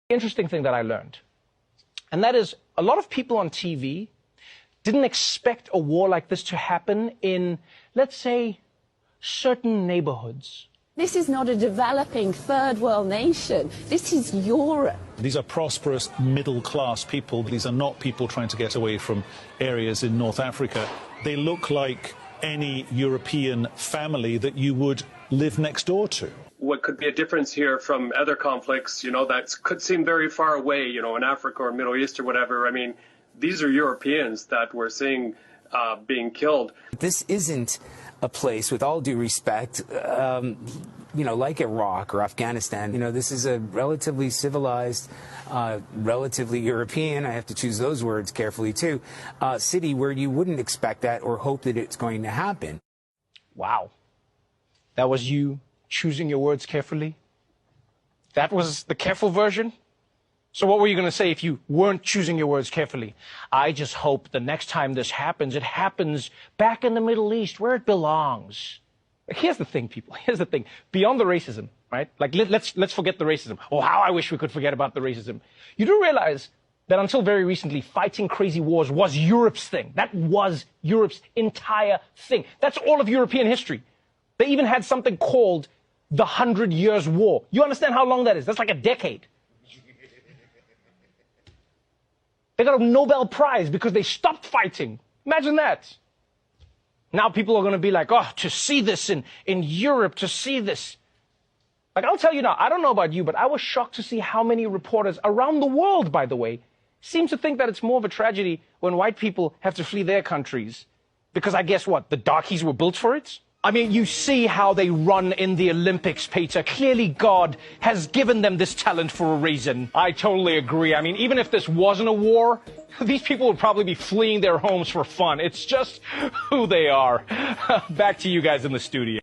Interesting thing that I learned, and that is a lot of people on TV didn't expect a war like this to happen in, let's say, certain neighborhoods. This is not a developing third world nation. This is Europe. These are prosperous middle-class people. These are not people trying to get away from areas in North Africa. They look like any European family that you would live next door to. What could be a difference here from other conflicts, that could seem very far away, in Africa or Middle East or whatever. I mean, these are Europeans that we're seeing being killed. This isn't a place, with all due respect, like Iraq or Afghanistan. This is a relatively civilized, relatively European, I have to choose those words carefully too, city where you wouldn't expect that or hope that it's going to happen. Wow. That was you choosing your words carefully? That was the careful version? So what were you going to say if you weren't choosing your words carefully? I just hope the next time this happens, it happens back in the Middle East where it belongs. Here's the thing, people. Here's the thing. Beyond the racism, right? Let's forget the racism. Oh, how I wish we could forget about the racism. You do realize that until very recently, fighting crazy wars was Europe's thing. That was Europe's entire thing. That's all of European history. They even had something called the 100 Years' War. You understand how long that is? That's like a decade. They got a Nobel Prize because they stopped fighting. Imagine that. Now people are going to be like, oh, to see this in Europe, to see this. Like, I'll tell you now, I don't know about you, but I was shocked to see how many reporters around the world, by the way, seem to think that it's more of a tragedy when white people have to flee their countries. Because I guess what? The darkies were built for it? I mean, you see how they run in the Olympics, Peter. Clearly God has given them this talent for a reason. I totally agree. I mean, even if this wasn't a war, these people would probably be fleeing their homes for fun. It's just who they are. Back to you guys in the studio.